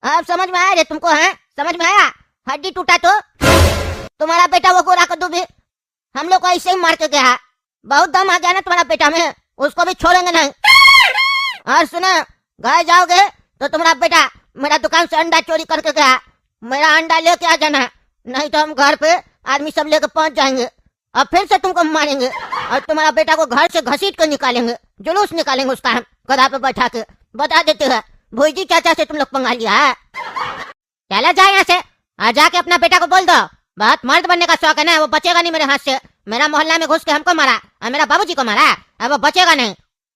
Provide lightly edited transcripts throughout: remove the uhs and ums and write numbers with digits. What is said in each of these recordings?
अब समझ में आया रे तुमको? है समझ में आया? हड्डी टूटा तो तुम्हारा बेटा वो गोरा कद्दू भी हम लोग को ऐसे ही मार के गया है। बहुत दम आ गया ना तुम्हारा बेटा में, उसको भी छोड़ेंगे नहीं। और सुनो, घर जाओगे तो तुम्हारा बेटा मेरा दुकान से अंडा चोरी करके गया, मेरा अंडा लेके आ जाना, नहीं तो हम घर पे आदमी सब लेके पहुंच जाएंगे और फिर से तुमको मारेंगे और तुम्हारा बेटा को घर से घसीट कर निकालेंगे, जुलूस निकालेंगे उसका हम गधा पे बैठा के। बता देते हैं भोजी चाचा से तुम लोग पंगा लिया है। चला जाए यहाँ से और जाके अपना बेटा को बोल दो बहुत मर्द बनने का शौक है ना, वो बचेगा नहीं मेरे हाथ से। मेरा मोहल्ला में घुस के हमको मारा और मेरा बाबूजी को मारा, अब वो बचेगा नहीं।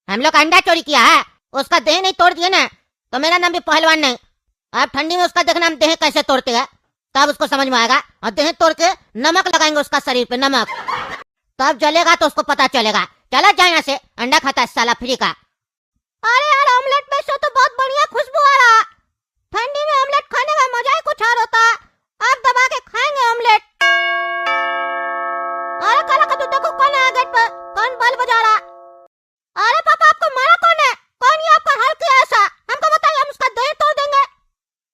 हम लोग अंडा चोरी किया है, उसका देह नहीं तोड़ दिए ना तो मेरा नाम भी पहलवान नहीं। अब ठंडी में उसका देखना हम देह कैसे तोड़ते हैं, तब उसको समझ में आएगा। और देह तोड़ के नमक लगाएंगे उसका शरीर पे, नमक, तब जलेगा तो उसको पता चलेगा। चला जाए यहाँ से, अंडा खाता है साला फ्री का। अरे यार ऑमलेट में से तो बहुत बढ़िया खुशबू आ रहा। ठंडी में ऑमलेट खाने का मजा ही कुछ और होता है। आप दबा के खाएंगे ऑमलेट। अरे काला कद्दू देखो कौन है गेट पे, कौन बल बजा रहा। अरे पापा आपको मारा कौन है? कौन ये आपका हाल किया ऐसा? हमको बताइए, हम उसका देह तोड़ देंगे।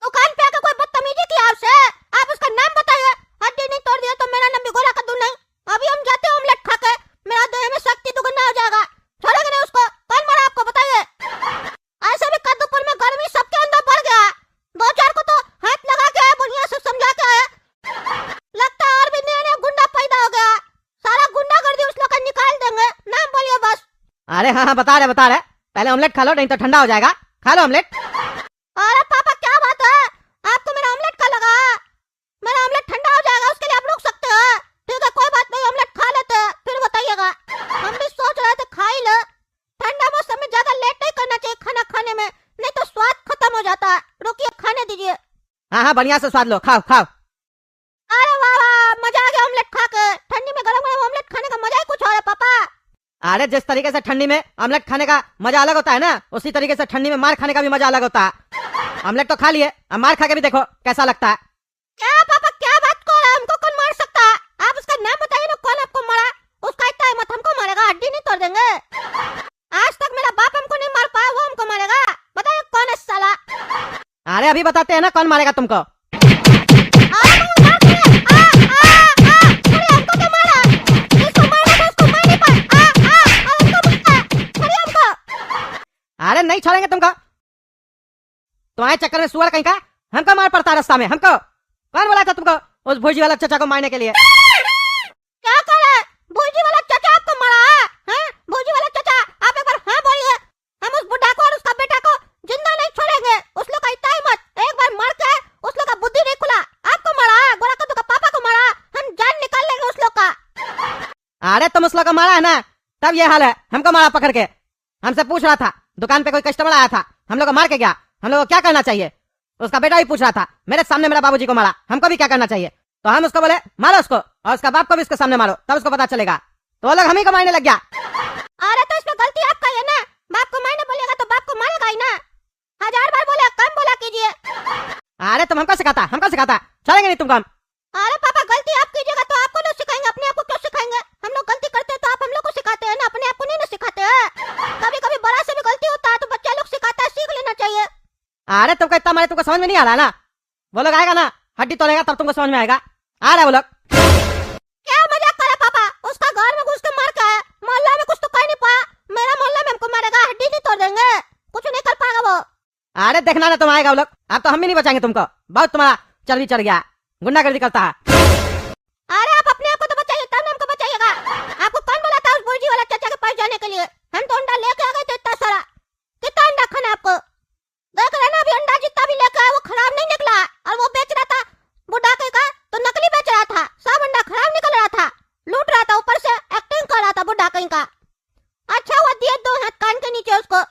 दुकान पे आके कोई बदतमीजी किया आपसे, आप उसका नाम बताइए। हड्डी नहीं तोड़ दिया तो मेरा नाम भी गोला कद्दू नहीं। अभी हम जाते हैं ऑमलेट खा के, मेरा देह में शक्ति दुगना हो जाएगा। छोड़ेंगे नहीं उसको। कौन मारा आपको बताइए? ऐसे भी कद्दूपुर में गर्मी सबके अंदर बढ़ गया, दो चार को तो हाथ लगा के आया, बढ़िया से समझा के आया। लगता है और भी नया गुंडा पैदा हो गया, सारा गुंडागर्दी उस लोग का निकाल देंगे। नाम बोलिए बस। अरे हाँ बता रहे, पहले ऑमलेट खा लो नहीं तो ठंडा हो जाएगा। खा लो ऑमलेट। अरे पापा क्या बात है, आपको मेरा ऑमलेट का लगा? मेरा ऑमलेट ठंडा हो जाएगा, उसके लिए आप रुक सकते हो। ठीक है कोई बात नहीं, ऑमलेट खा लेते हैं फिर बताइएगा। हम भी सोच रहे थे खा ही लो। ठंडा मौसम में ज्यादा लेट नहीं करना चाहिए खाना खाने में, नहीं तो स्वाद खत्म हो जाता है। रुकिए खाने दीजिए। हाँ बढ़िया से स्वाद लो, खाओ खाओ। अरे वाह वाह, मजा आ गया ऑमलेट खा के। ठंडी में गरम गरम ऑमलेट खाने का मजा ही कुछ और है पापा। अरे जिस तरीके से ठंडी में ऑमलेट खाने का मजा अलग होता है ना, उसी तरीके से ठंडी में मार खाने का भी मजा अलग होता है। ऑमलेट तो खा लिए, अब मार खा के भी देखो कैसा लगता है। क्या पापा क्या बात कर रहे हैं? हमको कौन मार सकता है? आप उसका नाम बताइए ना, कौन आपको मारा? उसका इतना हिम्मत हमको मारेगा? हड्डी नहीं तोड़ देंगे। आज तक मेरा बाप हमको नहीं मार पाया, वो हमको मारेगा। बताइए कौन है साला? अरे अभी बताते हैं ना कौन मारेगा तुमको। अरे नहीं छोड़ेंगे तुमको, तुम्हारे चक्कर में सुअर कहीं का हमको मार पड़ता है रास्ता में। हमको कौन बोला था तुमको उस भोजी वाला चाचा को मारने के लिए? क्या कर रहे? भोजी वाला चाचा आपको मारा है? भोजी वाला चाचा आप एक बार हाँ बोलिए। हम उस बुढ़ा को और उसका बेटा को जिंदा नहीं छोड़ेंगे। उस लोग का इतना हिम्मत, एक बार मार के उस लोग का बुद्धि नहीं खुला। आपको मारा, गोरा कद्दू का पापा को मारा, हम जान निकाल लेंगे उस लोग का। अरे तुम उस लोग को मारा है ना, तब ये हाल है। हमको मारा पकड़ के, हमसे पूछ रहा था, दुकान पे कोई कस्टमर आया था, हम लोग को मार के गया। हम लोग को क्या करना चाहिए? उसका बेटा भी पूछ रहा था, मेरे सामने मेरा बाबूजी को मारा, हमको भी क्या करना चाहिए? तो हम उसको बोले मारो उसको, और उसका बाप को भी उसके सामने मारो, तब उसको पता चलेगा। तो वो लोग हम ही को मारने लग गया। अरे तो इसमें गलती आपका है ना, बाप को मारने बोलेगा तो बाप को मारेगा ही ना। 1000 बार बोले, कम बोला कीजिए। अरे तुम हमको सिखाता, छोड़ेंगे नहीं तुमको हम। अरे पापा गलती आप कीजिएगा तो आपको नहीं सिखाएंगे, अपने आप को क्यों सिखाएंगे? हम लोग गलती करते हैं तो आप हम लोग को सिखाते हैं ना, अपने आप को नहीं ना सिखाते हैं। कभी कभी बड़ा से भी गलती होता है तो बच्चा लोग सिखाता है, सीख लेना चाहिए। अरे तुमको इतना मारे तुमको समझ में नहीं आ रहा ना? वो लोग आएगा ना, हड्डी तोड़ेगा तब तुमको समझ में आएगा। आ रहा वो लोग। क्या मजाक कर रहे पापा? उसका घर में घुस के मार के आया, मोहल्ला में कुछ तो कह नहीं पाया। मेरा मोहल्ला में हमको मारेगा, हड्डी नहीं तोड़ देंगे, कुछ नहीं कर पाएगा वो। अरे देखना ना तुम आएगा वो लोग, अब तो हम भी नहीं बचाएंगे तुमको। बहुत तुम्हारा चर्बी चढ़ गया, गुंडागर्दी करता है। अरे आप अपने आप को तो बचाइए, तब हमको बचाइएगा। आपको कौन बोला था उस भोजी वाला चाचा के पास जाने के लिए? हम तो अंडा लेके आ गए थे इतना सारा। कितना अंडा खाना आपको? देख रहे ना अभी अंडा जितना भी लेके आया वो खराब नहीं निकला, और वो बेच रहा था बुढ़ा का तो नकली बेच रहा था, सब अंडा खराब निकल रहा था, लूट रहा था, ऊपर से एक्टिंग कर रहा था बुढ़ा कहीं का। अच्छा हुआ दिए 2 हाथ कान के नीचे उसको।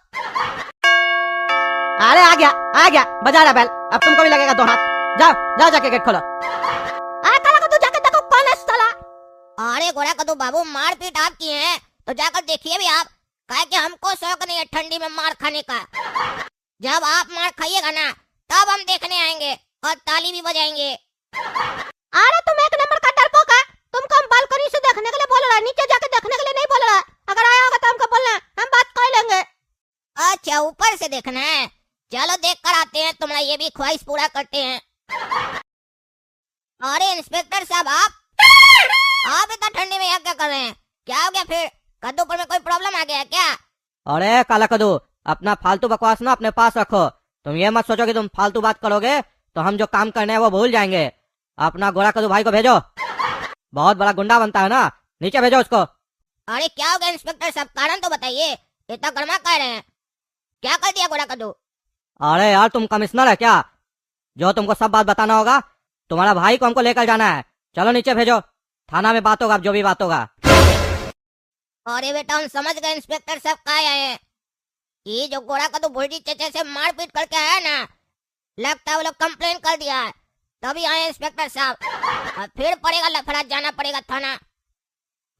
अरे आ गया बजा रहा बैल, अब तुमको भी लगेगा 2 हाथ। जाओ जाओ जाके गेट खोलो। अरे काला कद्दू जाके देखो कौन है साला। अरे गोरा कद्दू बाबू मार पीट आप किए हैं तो जाकर देखिए भी आप, कहे कि हमको शौक नहीं है ठंडी में मार खाने का। जब आप मार खाइएगा ना तब हम देखने आएंगे और ताली भी बजाएंगे। अरे तुम एक नंबर का डरपोक है, तुमको हम बालकनी से देखने के लिए बोल रहा है, नीचे जाके देखने के लिए नहीं बोल रहा है। अगर आया होगा तो हमको बोलना, हम बात कर लेंगे। अच्छा ऊपर से देखना है, चलो देख कर आते हैं, तुम्हारा ये भी ख्वाहिश पूरा करते हैं। अरे इंस्पेक्टर साहब, आप इतना ठंडी में यहाँ क्या कर रहे हैं? क्या हो गया फिर? कद्दू पर में कोई प्रॉब्लम आ गया है क्या? अरे काला कद्दू, अपना फालतू बकवास ना अपने पास रखो। तुम ये मत सोचो कि तुम फालतू बात करोगे तो हम जो काम करने हैं वो भूल जाएंगे। अपना गोरा कद्दू भाई को भेजो, बहुत बड़ा गुंडा बनता है ना, नीचे भेजो उसको। अरे क्या हो गया इंस्पेक्टर साहब, कारण तो बताइए, इतना गर्मा कह रहे हैं, क्या कर दिया गोरा कद्दू? अरे यार तुम कमिश्नर है क्या, जो तुमको सब बात बताना होगा? तुम्हारा भाई को हमको लेकर जाना है, चलो नीचे भेजो, थाना में बात होगा, अब जो भी बात होगा। अरे बेटा हम समझ गए इंस्पेक्टर साहब कहा आए हैं। ये जो गोरा कद्दू बुढ़ी चचे से मारपीट करके आया ना, लगता है वो लोग कंप्लेन कर दिया है, तभी आए इंस्पेक्टर साहब। और फिर पड़ेगा लफड़ा, जाना पड़ेगा थाना,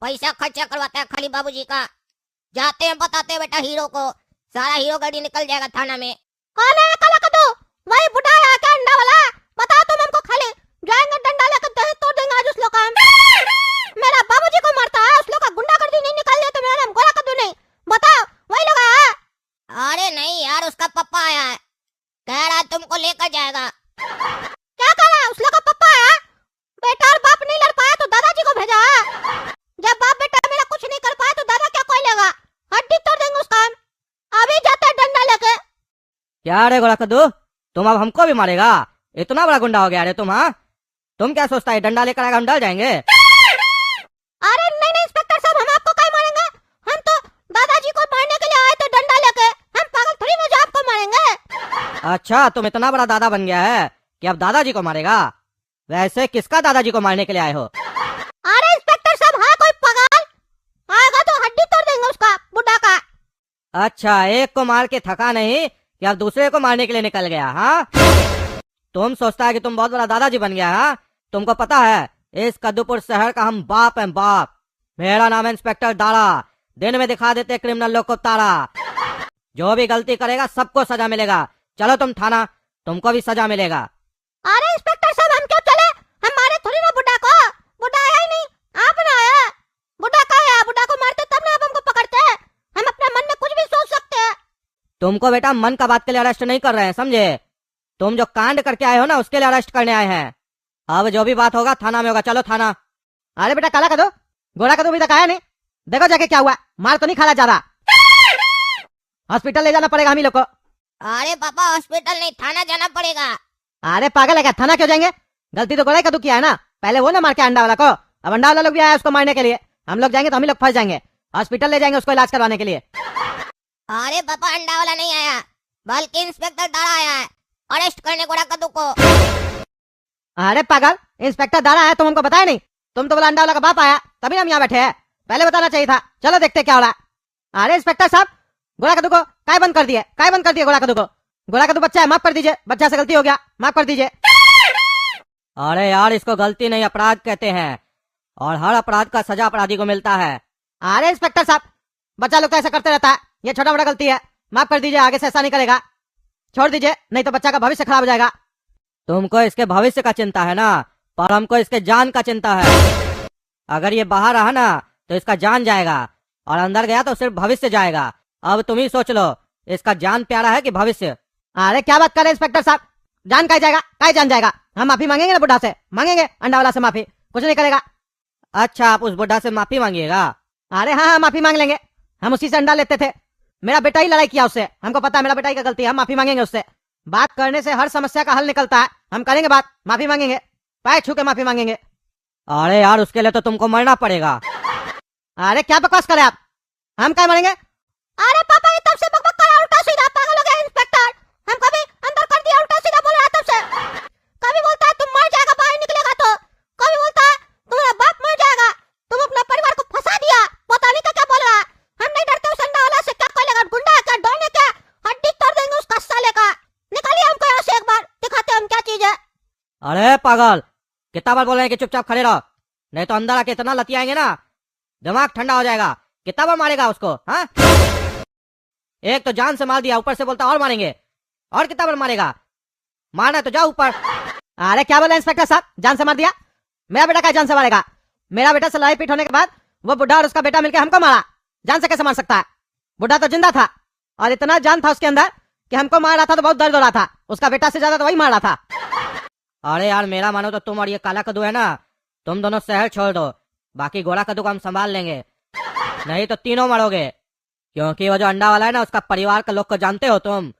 पैसा खर्चा करवाता है खाली बाबूजी का। जाते हैं बताते हैं बेटा हीरो को, सारा हीरो गाड़ी निकल जाएगा थाना में। कौन है काला कद्दू? वही बुढ़ा है क्या अंडा वाला? बताओ तुम हमको, खाली जाएंगे डंडा लेकर दही तोड़ देंगे आज उस लोग का। मेरा बाबूजी को मारता है, उस लोग का गुंडागर्दी नहीं निकाल दिया तो मेरा नाम गोरा कद्दू नहीं। बताओ वही लोग है? अरे नहीं यार, उसका पप्पा आया है, कह रहा है तुमको लेकर जाएगा। क्या कह रहा है? उस लोग का पप्पा है? बेटा और बाप नहीं लड़ पाया तो दादाजी को भेजा है। जब बाप बेटा मेरा कुछ नहीं कर पाया तो दादा क्या कोई लेगा? हड्डी तोड़ देंगे उसका हम। अभी जाते हैं डंडा लेके। क्या रे गोरा कद्दू, तुम अब हमको भी मारेगा? इतना बड़ा गुंडा हो गया रे तुम? हाँ, तुम क्या सोचता है डंडा लेकर आएगा हम डर जाएंगे? अरे नहीं नहीं इंस्पेक्टर साहब, हम आपको क्या मारेंगे? हम तो दादाजी को मारने के लिए आए थे डंडा लेके, हम पागल थोड़ी ना जो आपको मारेंगे। अच्छा तुम इतना बड़ा दादा बन गया है कि अब दादाजी को मारेगा? वैसे किसका दादाजी को मारने के लिए आए हो? अरे इंस्पेक्टर साहब, हाँ कोई पागल आएगा तो हड्डी तोड़ देंगे उसका, बुढ़ा का। अच्छा, एक को मार के थका नहीं कि अब दूसरे को मारने के लिए निकल गया? हाँ, तुम सोचता है कि तुम बहुत बड़ा दादाजी बन गया? हाँ, तुमको पता है इस कद्दूपुर शहर का हम बाप हैं, बाप। मेरा नाम है इंस्पेक्टर दारा, दिन में दिखा देते क्रिमिनल लोग को तारा। जो भी गलती करेगा सबको सजा मिलेगा। चलो तुम थाना, तुमको भी सजा मिलेगा। अरे इंस्पेक्टर साहब हम क्यों चले? हम मारे थोड़ी ना बुढ़ा को, बुढ़ा आया ही नहीं, आपने आया। बुढ़ा का आया, बुढ़ा को मारते तब ना आप हमको पकड़ते। हम अपने मन में कुछ भी सोच सकते हैं। तुमको बेटा मन का बात के लिए अरेस्ट नहीं कर रहे हैं, समझे? तुम जो कांड करके आए हो ना उसके लिए अरेस्ट करने आए हैं। अब जो भी बात होगा थाना में होगा, चलो थाना। अरे बेटा काला कद्दू, गोरा कद्दू अभी तक आया नहीं, देखो जाके क्या हुआ, मार तो नहीं खाला जा रहा? हॉस्पिटल ले जाना पड़ेगा हम ही लोग को। अरे पापा हॉस्पिटल नहीं, थाना जाना पड़ेगा। अरे पागल है क्या, थाना क्यों जाएंगे? गलती तो गोरा कद्दू किया है ना, पहले वो ना मार के अंडा वाला को, अब अंडा वाला लोग भी आया उसको मारने के लिए। हम लोग जाएंगे तो हम ही लोग फंस जाएंगे, हॉस्पिटल ले जाएंगे उसको इलाज करवाने के लिए। अरे पापा अंडा वाला नहीं आया, बल्कि इंस्पेक्टर दारा आया है अरेस्ट करने गोरा कद्दू को। अरे पागल, इंस्पेक्टर दारा है, तुम हमको बताया नहीं? तुम तो बोला अंडा वाला का बाप आया, तभी हम यहाँ बैठे हैं, पहले बताना चाहिए था। चलो देखते क्या हो रहा है। अरे इंस्पेक्टर साहब, गोरा कद्दू को काय बंद कर दिए? काय बंद कर दिए गोरा कद्दू को? गोरा कद्दू बच्चा है, माफ कर दीजिए, बच्चा से गलती हो गया, माफ कर दीजिए। अरे यार इसको गलती नहीं अपराध कहते हैं, और हर अपराध का सजा अपराधी को मिलता है। अरे इंस्पेक्टर साहब, बच्चा लोग तो ऐसा करते रहता है, ये छोटा मोटा गलती है, माफ कर दीजिए, आगे से ऐसा नहीं करेगा, छोड़ दीजिए, नहीं तो बच्चा का भविष्य खराब हो जाएगा। तुमको इसके भविष्य का चिंता है ना, पर हमको इसके जान का चिंता है। अगर ये बाहर रहा ना तो इसका जान जाएगा, और अंदर गया तो सिर्फ भविष्य जाएगा। अब तुम ही सोच लो, इसका जान प्यारा है कि भविष्य? अरे क्या बात कर रहे इंस्पेक्टर साहब, जान का जाएगा? काय जान जाएगा? हम माफी मांगेंगे ना बुढ़ा से, मांगेंगे अंडा वाला से माफी, कुछ नहीं करेगा। अच्छा आप उस बुढ़ा से माफी मांगिएगा? अरे हाँ माफी मांग लेंगे, हम उसी से अंडा लेते थे, मेरा बेटा ही लड़ाई किया उससे, हमको पता है मेरा बेटा ही का गलती है, हम माफी मांगेंगे उससे। बात करने से हर समस्या का हल निकलता है, हम करेंगे बात, माफी मांगेंगे, पैर छू के माफी मांगेंगे। अरे यार उसके लिए तो तुमको मरना पड़ेगा। अरे क्या बकवास करे आप, हम क्या मरेंगे? अरे पापा ये तब से बकबक कर उल्टा सीधा पागल हो गया इंस्पेक्टर, हमको भी अंदर कर दिया, उल्टा सीधा बोल रहा तब से। कभी बोलता है तुम मर जाएगा बाहर निकलेगा तो, कभी बोलता है तुम्हारा बाप मर जाएगा, तुम अपना परिवार को फंसा दिया, पता नहीं क्या बोल रहा है। हम नहीं डरते उस अंडा वाला से, क्या कोई लगा गुंडा है क्या, डरने क्या, हड्डी तोड़ देंगे उसका साले का। निकालिए हमको यहाँ से, एक बार दिखाते हम क्या चीज है। अरे पागल, कितना बार बोल रहे हैं कि चुपचाप खड़े रहो, नहीं तो अंदर आके इतना लतियाएंगे ना दिमाग ठंडा हो जाएगा। कितना बार मारेगा उसको? हाँ, एक तो जान से मार दिया, ऊपर से बोलता और मारेंगे, और कितना बार मारेगा? मारना तो जाओ ऊपर। अरे क्या बोला इंस्पेक्टर साहब, जान से मार दिया? मेरा बेटा क्या जान से मारेगा? मेरा बेटा से लड़ाई पीट होने के बाद वो बुढ़ा और उसका बेटा मिलकर हमको मारा, जान से कैसे मार सकता है? बुढ़ा तो जिंदा था और इतना जान था उसके अंदर कि हमको मार रहा था तो बहुत दर्द हो रहा था, उसका बेटा से ज्यादा तो वही मार रहा था। अरे यार मेरा मानो तो तुम और ये काला कद्दू है ना, तुम दोनों शहर छोड़ दो, बाकी गोरा कद्दू को हम संभाल लेंगे, नहीं तो तीनों मरोगे। क्योंकि वो जो अंडा वाला है ना, उसका परिवार के लोग को जानते हो तुम,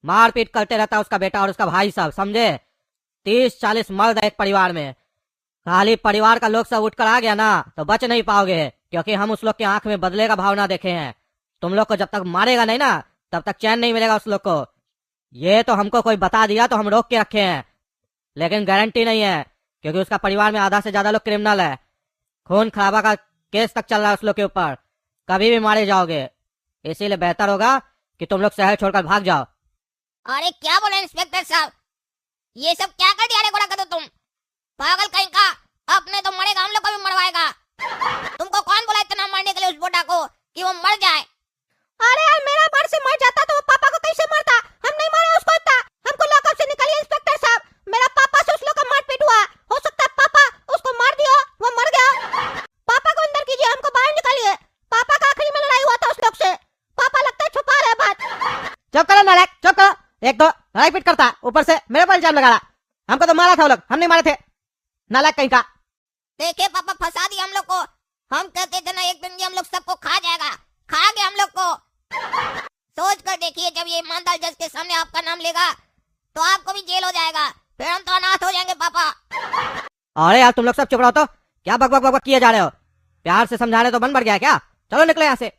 मारपीट करते रहता है उसका बेटा और उसका भाई सब, समझे? 30-40 मर्द है एक परिवार में, खाली परिवार का लोग सब उठकर आ गया ना तो बच नहीं पाओगे, क्योंकि हम उस लोग की आंख में बदले का भावना देखे हैं। तुम लोग को जब तक मारेगा नहीं ना तब तक चैन नहीं मिलेगा उस लोग को। ये तो हमको कोई बता दिया तो हम रोक के रखे हैं, लेकिन गारंटी नहीं है, क्योंकि उसका परिवार में आधा से ज्यादा लोग क्रिमिनल है, खून खराबा का केस तक चल रहा है उस लोग के ऊपर, कभी भी मारे जाओगे। इसीलिए बेहतर होगा कि तुम लोग शहर छोड़कर भाग जाओ। अरे क्या बोले इंस्पेक्टर साहब, ये सब क्या कर दिया रे गोरा कद्दू तुम, पागल कहीं का, अपने तो मरेगा हम लोग को भी मरवाएगा। तुमको कौन बोला इतना मरने के लिए उस बोटा को कि वो मर जाए? अरे यार मेरा मर से मर जाता तो वो पापा को कैसे मरता, हम नहीं मारे उसको इतना, हमको लॉकअप से निकालिए इंस्पेक्टर साहब, मेरा पापा से उस लोग का मारपीट हुआ, हो सकता है पापा उसको मार दिया, वो मर गया। पापा को अंदर कीजिए, हमको बाहर निकालिए, पापा का आखिरी में लड़ाई हुआ था उस लोग से, पापा लगता है छुपा रहे बात। चुप करो नालायक, चुप करो, एक दो लड़ाई पीट करता, ऊपर से मेरे पर इल्जाम लगा रहा, हमको तो मारा था वो लोग, हम नहीं मारे थे, नालायक कहीं का। देखिए पापा फंसा दिया हम लोग को, हम कहते थे ना एक दिन ये हम लोग सबको खा जाएगा, खा गया हम लोग को। सोच कर देखिए, जब ये ईमानदार जज के सामने आपका नाम लेगा तो आपको भी जेल हो जाएगा, फिर हम तो अनाथ हो जाएंगे पापा। अरे यार तुम लोग सब चुप रहो तो, क्या बक बक बक बक किए जा रहे हो, प्यार से समझाने तो मन भर गया क्या, चलो निकलो यहाँ से।